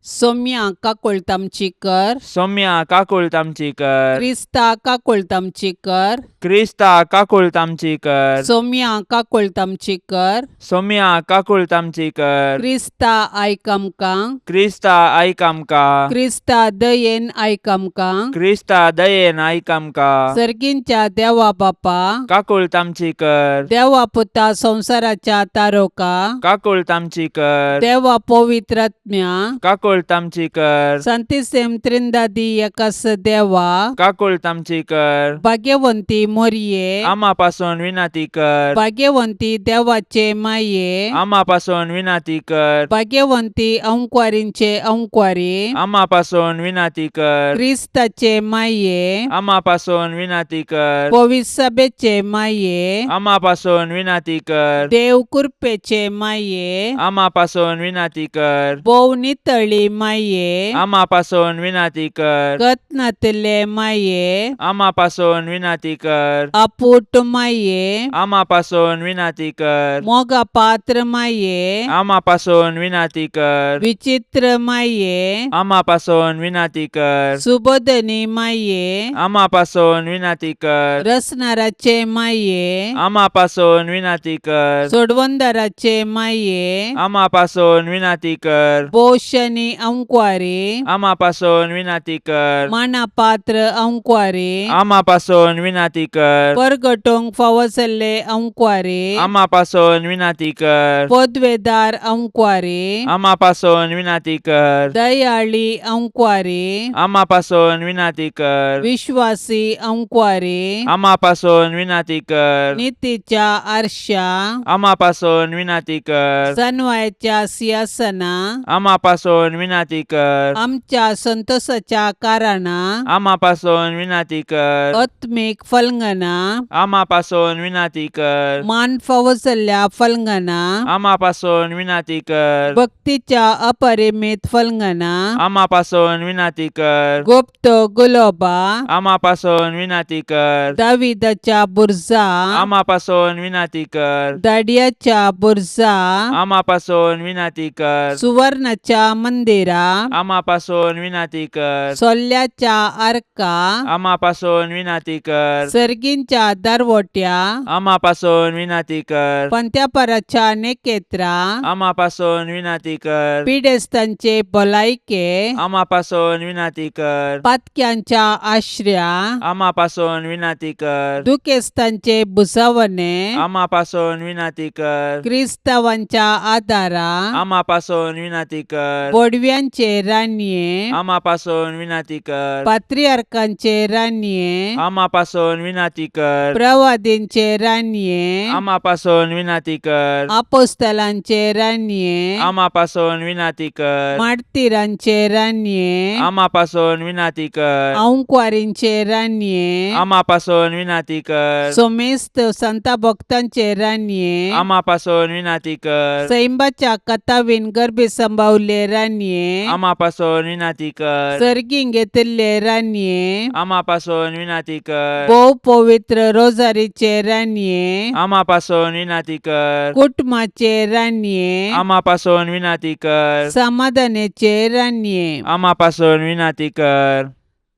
सोम्या काकुळतामची कर. सौम्या काकुळतामची कर. क्रिस्ता काकुळतामची कर. क्रिस्ता काकुळतामची कर. सोम्या काकुळतामची कर. सौम्या काकुळतामची कर. क्रिस्ता आयक आमकां. क्रिस्ता आयक आमकां. क्रिस्ता दयेन आयक आमकां. क्रिस्ता दयेन आयक आमकां. सर्गींच्या देवा बापा काकुळतामची कर. देवा पुता संसाराच्या तारोका काकुळतामची कर. देवा पवित्रात्म्या काकुळतामची कर. संतिसेम त्रिंदादी एकास देवा काकुळतामची कर. भाग्यवंती मोरये आम्हा पासून विनंती कर. भाग्यवंती देवाचे माये आम्हा पासून विनंती कर. भाग्यवंती अंकवारींचे अंकवारी आम्हा पासून विनंती कर. क्रिस्ताचे माये आम्हा पासून विनंती कर. पवित्र सभेचे माये आम्हा पासून विनंती कर. देव कृपेचे माये आम्हा पासून विनंती कर. बोव नितळी माये आम्हा पासून विनंती कर. कत्नातले माये आम्हा पासून विनंती कर. अपूट माये आम्हा पासून विनंती कर. मोगा पात्र माये आम्हा पासून विनंती कर. विचित्र माये आम्हा पासून विनंती कर. सुबोधनी माये आम्हा पासून विनंती कर. रसनाराचे माये आम्हा पासून विनंती कर. सोडवंदाराचे माये आम्हा पासून विनंती कर. बोशनी अंकवारी आम्हा पासून विनंती कर. माना पात्र अंकवारी आम्हा पासून विनंती कर. परगटोंक फावसले अंकवारी आम्हा पासून विनंती कर. पदवेदार अंकवारी आम्हा पासून विनंती कर. दयाळी अंकवारी आम्हा पासून विनंती कर. विश्वासी अंकवारी आम्हा पासून विनंती कर. नीतीच्या आरशा आम्हा पासून विनंती कर. सनवायच्या सिंहासना आम्हा पासून विनंती कर. आमच्या संतोषाच्या कारणा आम्हा पासून विनंती कर. आत्मिक फलंगना आम्हा पासून विनंती कर. मान फावसल्या फलंगना आम्हा पासून विनंती कर. भक्तीच्या अपरिमित फलंगना आम्हा पासून विनंती कर. गुप्त गुलोबा आम्हा पासून विनंती कर. दाविदाच्या बुरजा आम्हा पासून विनंती कर. दाडियाच्या बुरजा आम्हा पासून विनंती कर. सुवर्णाच्या मंदिरा आम्हा पासून विनंती कर. सोल्ल्याच्या आर्का आम्हा पासून विनंती कर. सर्गींच्या दरवट्या आम्हा पासून विनंती कर. पंत्यापराच्या नेकेत्रा आम्हा पासून विनंती कर. पिडेस्तांचे भलायके आम्हा पासून विनंती कर. पातक्यांच्या आश्र्या आम्हा पासून विनंती कर. दुखेस्तांचे बुसावणे आम्हा पासून विनंती कर. क्रिस्तावांच्या आदारा आम्हा पासून विनंती कर. बडव्यांचे रान्ये आमा पासून विनाती कर. पात्रियार्कांचे रान्ये आमा पासून विनाती कर. प्रवादींचे रान्ये आमा पासून विनाती कर. आपोस्तलांचे रान्ये आमा पासून विनाती कर. मार्तिरांचे रान्ये आमा पासून विनाती कर. औंकवारींचे रान्ये आमा पासून विनाती कर. सोमेस्त संता भक्तांचे रान्ये आमा पासून विनाती कर. सैंबाच्या कथावीन गर्भे संभावले रान्ये आमा पासून विनाती कर. सर्गीं घेतिल्ले रान्ये आमा पासून विनाती कर. भोव पवित्र रोजारीचे रान्ये आमा पासून विनाती कर. कुटुंबाचे रान्ये आमा पासून विनाती कर. समाधानाचे रान्ये आमा पासून विनाती कर.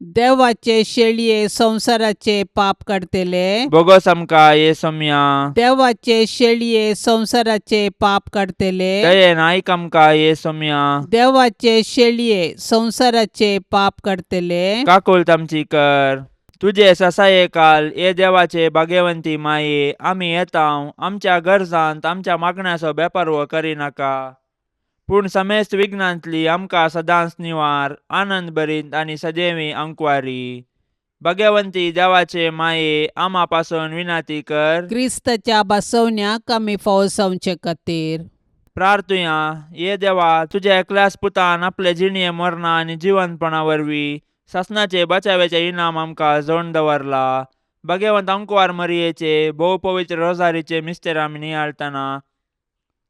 देवाचे शेळये संसाराचे पाप काढतेले बोगस आमका येसुम्या. देवाचे शेळये संसाराचे पाप काढतेले दयेन ऐक आमका येसुम्या. देवाचे शेळये संसाराचे पाप काढतेले काकुल तामची कर. तुझे ससाये काल ये देवाचे भाग्यवंती माये आम्ही येताव. आमच्या गरजांत आमच्या मागण्याचो बेपारवो करी नाका. पूण समेस्त विघ्नांतली आमकां सदांच निवार. आनंद भरीत आनी सदैवी अंकवारी. भाग्यवंती देवाचे माये आमा पासून विनाती कर. क्रिस्ताच्या बसवण्याक आमी फावसावचे खातीर प्रार्थुया. ये देवा तुझ्या एकल्याच पुतान आपले जिणये मरणा आनी जिवंतपणा वरवीं सासणाचे बचावेचे इनाम आमकां जोडून दवरला. भाग्यवंत अंकवार मरियेचे भोव पवित्र रोजारीचे मिस्तेर आमी नियाळतना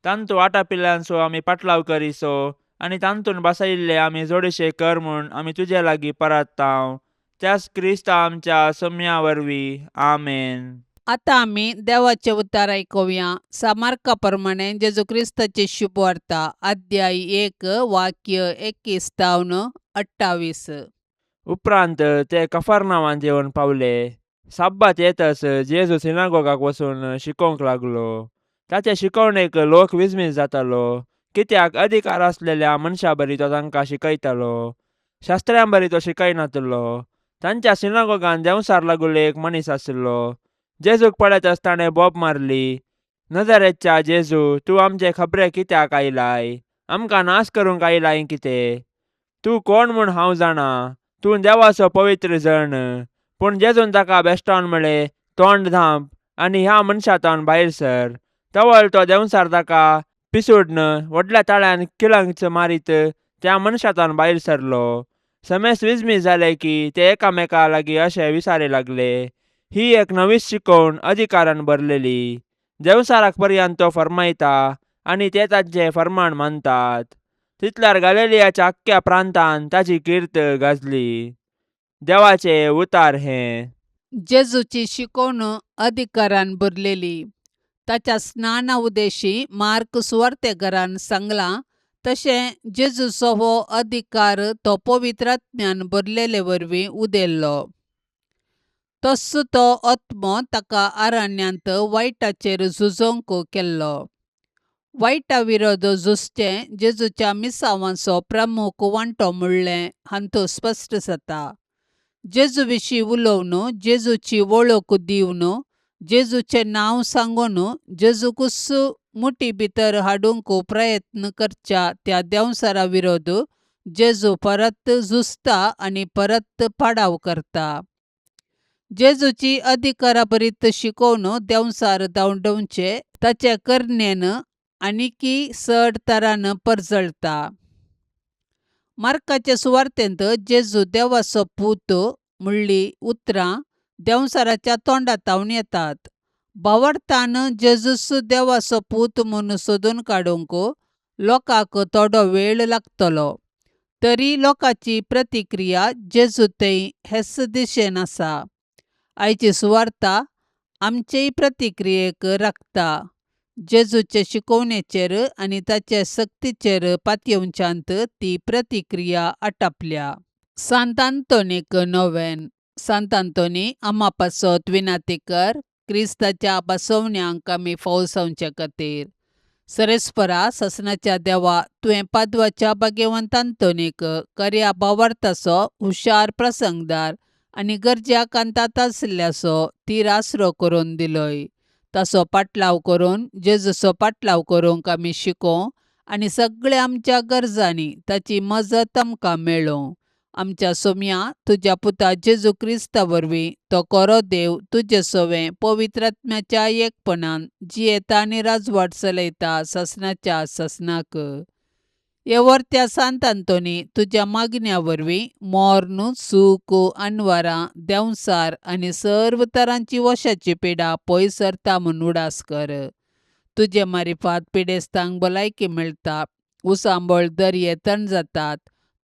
तांतू आटा पिल्ल्यांचो आमी पाटलाव करिसो आनी तांतून बसयिल्ले आमी जोडशे कर म्हूण आमी तुजे लागीं परताव. त्याच क्रिस्ता आमच्या सोम्या वरवीं. आमेन. आतां आमी देवाचे उतार आयकुया. सामार्का प्रमाणे जेजू क्रिस्ताची शुभ वार्ता अध्याय 1 वाक्य 21-28. उपरांत ते कफरनावांत येवन पावले. साब्बात येतच जेजू सिनागोगाक वचून शिकोवंक लागलो. ताचे शिकवणेक लोक विस्मीत जातालो, कित्याक अधिकार आसलेल्या मनशां बरी तो तांकां शिकयतालो. शास्त्र्यां बरी तो शिकयनातलो. तांच्या सिनागोगांत देंवसार लागुले एक मनीस आसलो. जेजूक पळयतच ताणें बोब मारली. नजरेच्या जेजू, तूं आमचे खबरे कित्याक आयलाय? आमकां नाश करूंक आयलाय कितें? तूं कोण म्हूण हांव जाणा. तूं देवाचो पवित्र जण. पूण जेजून ताका बेश्टोन म्हळें, तोंड धांप आनी ह्या मनशांतोन भायर सर. तवळ तो देंवसार ताका पिसूडन व्हडल्या ताळ्यान किळंच मारीत त्या मनशांतोन भायर सरलो. समेस्त विस्मीत जाले की ते एकामेका लागीं अशें विचारे लागले, ही एक नवीच शिकवण अधिकारान भरलेली. देंवसाराक पर्यंत तो फर्मायता आनी ते ताचें फर्माण मानतात. तितल्यार गलिलियाच्या आख्ख्या प्रांतांत ताची कीर्त गाजली. देवाचे उतार हें. जेजूची शिकवण अधिकारान भरलेली. ताच्या स्नाना उदेशी मार्क सुवार्थेकारान सांगला तशें जेजूचो हो अधिकार तो पवित्रात्म्यान भरलेले वरवीं उदेल्लो. तस्सो तो आत्मो ताका आरण्यांत वायटाचेर झुजोवंक केल्लो. वायटा विरोध झुजचें जेजूच्या मिसावांचो प्रमुख वांटो म्हणलें हांतूं स्पश्ट जाता. जेजू विशीं उलोवन, जेजूची वळख दिवन, जेजूचें नांव सांगून जेजूकूच मुठी भितर हाडूंक प्रयत्न करच्या त्या देंवसारा विरोध जेजू परत झुजता आनी परत पाडाव करता. जेजूची अधिकाराभरीत शिकवण देंवसार धांवडोवचे ताचे करणेन आनीकी चड तरान परजळटा. मार्काचे सुवार्थेंत जेजू देवाचो पूत म्हणली उतरां देंवसाराच्या तोंडातावन येतात. भावार्थान जेजूस देवाचो पूत म्हूण सोदून काडूंक लोकांक थोडो वेळ लागतलो. तरी लोकांची प्रतिक्रिया जेजू थंय हेच दिशेन आसा. आयची सुवार्ता आमचेय प्रतिक्रियेक राखता. जेजूचे शिकवणेचेर आनी ताचे सक्तीचेर पातयेवच्यांत ती प्रतिक्रिया आटापल्या. सांत आंतोनीक नोवेन. सांत आंतोनी आमा पासत विनाती कर. क्रिस्ताच्या बसवण्यांक आमी फावसावचे खातीर. सरेस्परा ससनाच्या देवा, तुवें पाद्वाच्या भाग्यवंत आंतोनीक खऱ्या भावार्थाचो हुशार प्रसंगदार आनी गरज्याक अंतात आशिल्ल्याचो तीर आसरो करून दिलोय. ताचो पाटलाव करून जेजूचो पाटलाव करूंक आमी शिकोव आनी सगळ्या आमच्या गरजांनी ताची मजत आमकां मेळों. आमच्या सोम्या तुज्या पुता जेजू क्रिस्ता वरवीं तो खरो देव तुजे सोवें पवित्र आत्म्याच्या एकपणान जियेता आनी राजवट चलयता ससनाच्या ससनाक. हे वर्त्या सांत आंतोनी तुज्या मागण्या वरवीं मोर्न सूख आनवारां देंवसार आनी सर्व तरांची वशाची पिडा पयस सरता म्हूण उडास कर. तुजे मारिफात पिडेस्तांक भलायकी मेळटा, उसांबळ दर्ये तण जातात,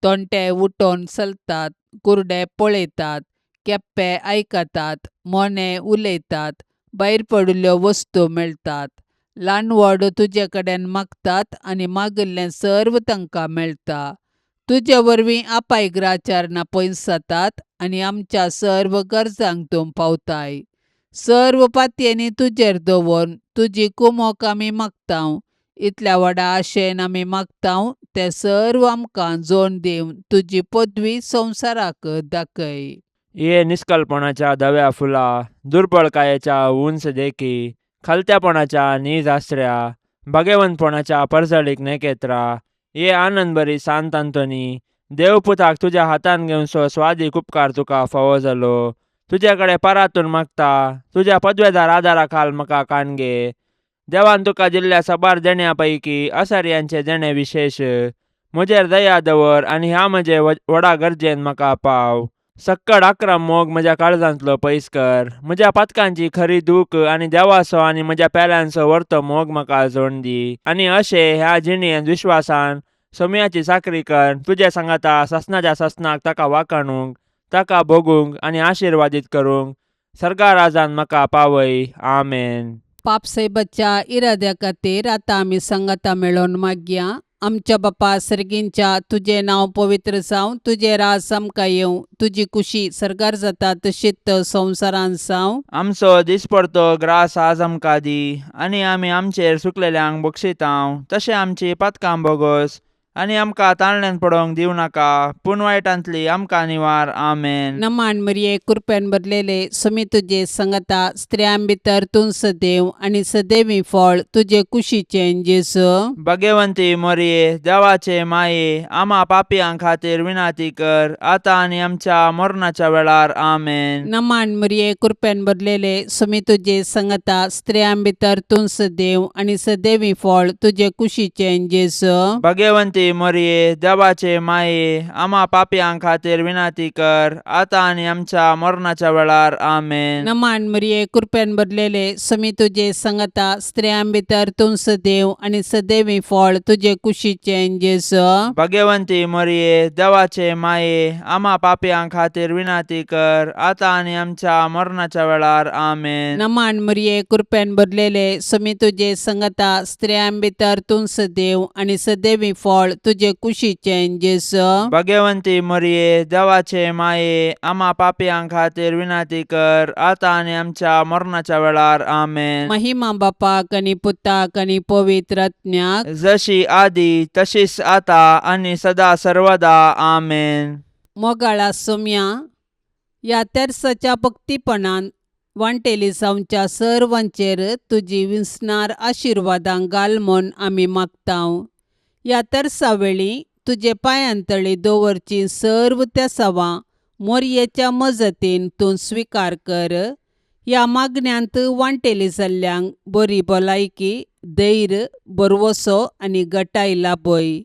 तोंटे उठोन चलतात, कुर्डे पळयतात, केप्पे आयकतात, मोने उलयतात, भायर पडिल्ल्यो वस्तू मेळटात. ल्हान व्हड तुजे कडेन मागतात आनी मागिल्लें सर्व तांकां मेळटा. तुजे वरवीं आपायग्राचारणां पयस जातात आनी आमच्या सर्व गरजांक तूं पावताय. सर्व पातयेंनी तुजेर दवरून तुजी कुमोक आमी मागतांव. इतल्या व्हडा आशेन आमी मागतांव ते सर्व आमकां जोड दिवन तुजी पदवी संवसाराक दाखय. ये निश्कलपणाच्या धव्या फुला, दुर्बळकायेच्या उंच देखी, खालत्यापणाच्या नीज आसऱ्या, भाग्यवंतपणाच्या परजळीक नेकेत्रा, ये आनंदभरी सांत आंतोनी, देवपुताक तुज्या हातान घेवनसो स्वादीक उपकार तुका फावो जालो. तुजे कडेन परातून मागता, तुज्या पदवेदार आदारा खाल म्हाका काणगे. देवान तुका दिल्ल्या सबार देण्या पैकी आसार्यांचे देणे विशेश. म्हजेर दया दवर आनी ह्या म्हजे व्हडा गरजेन म्हाका पाव. सक्कड 11 मोग म्हज्या काळजांतलो पयस कर. म्हज्या पातकांची खरी दूख आनी देवाचो आनी म्हज्या पेल्यांचो व्हरतो मोग म्हाका जोड दी. आनी अशें ह्या जिणेंत विश्वासान सोम्याची चाकरी कर. तुजे सांगाता ससनाच्या ससनाक ताका वाखाणूंक, ताका भोगूंक आनी आशिर्वादीत करूंक सर्गा राजान म्हाका पावय. आमेन. पापसैबाच्या इराद्या खातीर आतां आमी सांगाता मेळोन मागया. आमच्या बापा सर्गींच्या तुजें नांव पवित्र जावं, तुजें रास आमकां येवं, तुजी कुशी सर्गार जाता तशीच संवसारांत जावं. आमचो दिसपडतो ग्रास आज आमकां दी, आनी आमी आमचेर चुकलेल्यांक बक्षितांव, तशें आमची पातकां बोगोस आनी आमकां ताळण्यांत पडोवंक दिवं नाका, पूण वायटांतली आमकां निवार. आमेन. नमान मरिये कृपेन भरलेले समी तुजे सांगाता स्त्रियां भितर तूं सदैव आनी सदैवी फळ तुजे कुशीचें जेजू. भाग्यवंती मरिये, देवाचे माये, आम्हा पापियां खातीर विनाती कर, आतां आनी आमच्या मरणाच्या वेळार. आमेन. नमान मरिये कृपेन भरलेले समी तुजे सांगाता स्त्रियां भितर तूं सदैव आनी सदैवी फळ तुजे कुशीचें जेजू. भाग्यवंती मरिये, देवाचे माये, आम्हा पापियां खातीर विनाती कर, आतां आनी आमच्या मरणाच्या वेळार. आमेन. नमान मरिये कृपेन भरलेले समी तुजे सांगाता स्त्रियां भितर तूं सदैव आनी सदैवी फळ तुजे कुशीचें जेजू. भाग्यवंती मरिये, देवाचे माये, आम्हा पापियां खातीर विनाती कर, आतां आनी आमच्या मरणाच्या वेळार. आमेन. नमान मरिये कृपेन भरलेले समी तुजे सांगाता स्त्रियां भितर तूं सदैव आनी सदैवी फळ तुजे कुशीचें जेजू. भाग्यवंती मरिये, देवाचे माये, आम्हा पापियां खातीर विनाती कर, आतां आनी आमच्या मरणाच्या वेळार. आमेन. महिमा बापाक आनी पुताक आनी पवित्र आत्म्याक, जशी आदी तशीच आता आनी सदा सर्वदा. आमेन. मोगाळा सोम्या, ह्या तेर्साच्या भक्तीपणान वांटेली जावच्या सर्वांचेर तुजी विस्नार आशिर्वादां घाल म्हूण आमी मागतांव. ह्या तेर्सा वेळी तुजे पांयांतळी दवरची सर्व तेसावां मोरयेच्या मजतीन तूं स्विकार कर. ह्या मागण्यांत वांटेली जाल्ल्यांक बरी भलायकी, धैर्य, बरवसो आनी घटाय लाभय.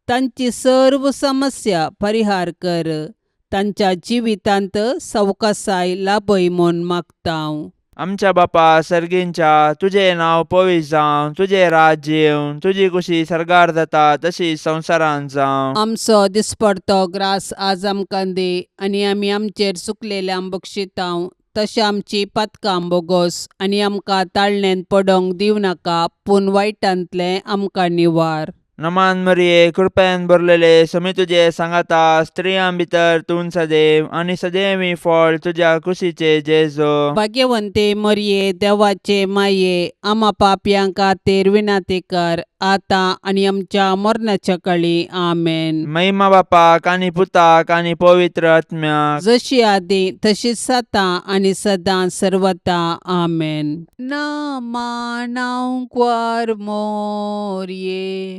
तांची सर्व समस्या परिहार कर. तांच्या जिवितांत सवकासाय लाभय म्हूण मागतांव. आमच्या बापा सर्गींच्या, तुझे नाव पवित्र जावं, तुझे राज्य येवं, तुझी कुशी सर्गार जाता तशी संवसारांत जावं. आमचो दिसपडतो ग्रास आज आमकां दे, आनी आमी आमचेर चुकलेल्यांक बक्षितांव, तशें आमची पातकां बोगोस आनी आमकां ताळणेंत पडोवंक दिवं नाका, पूण वायटांतलें आमकां निवार. नमान मरिये, कृपेन भरलेले समी तुजे सांगाता स्त्रियां भितर तूं सदैव आनी सदैवी फळ तुज्या कुशीचे जेजू. भाग्यवंते मरिये, देवाचे माये, आम्हा पापयां खातीर विनाती कर, आतां आनी आमच्या मरणाच्या काळी. आमेन. महिमा बापाक आनी पुताक आनी पवित्र आत्म्याक, जशी आदी तशीच आतां आनी सदां सर्वता. आमेन. नामानांक वार मोरये,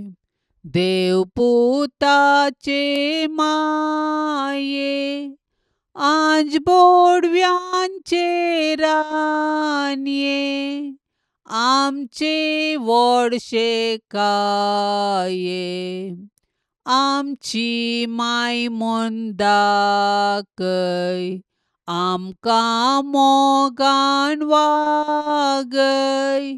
देवपुताचे माये आज बोडव्यांचे रानये आमचे वडशे काये आमची माय दाकय आमकां मोगान वागय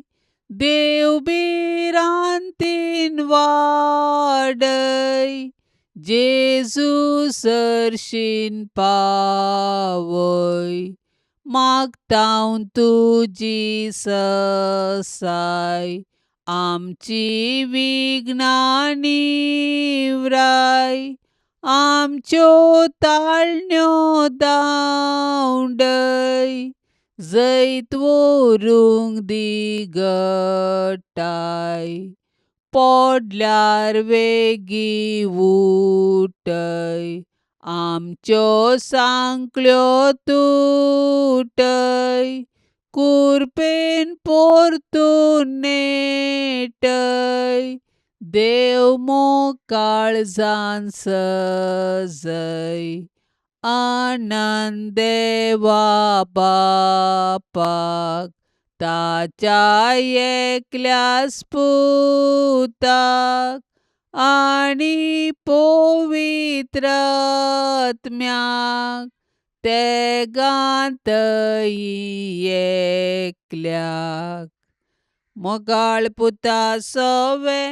देव बिरांतीन वाडय जेजू सरशीन पावय मागतां तुजी ससाय आमची विघ्नां निवराय आमच्यो ताळण्यो दावंडय जैत वरूंक दिगटाय पडल्यार वेगी उठय आमच्यो सांकल्यो तुटय कुरपेन परतून नेटय देव मोकाळजान सजय आनंद देवा बापाक ताच्या एकल्याच पुताक आनी पवित्र आत्म्याक तेगांतय एकल्याक मोगाळ पुता सवे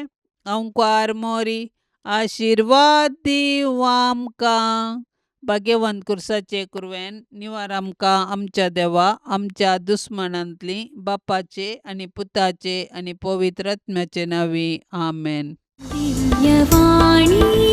ओंकार मोरी आशिर्वाद दिव आमकां भाग्यवंत कुर्साचे कुरवेन निवार आमकां आमच्या देवा आमच्या दुस्मनांतली बापाचे आनी पुताचे आनी पवित्र आत्म्याचे नांवी आमेन. दिव्यवाणी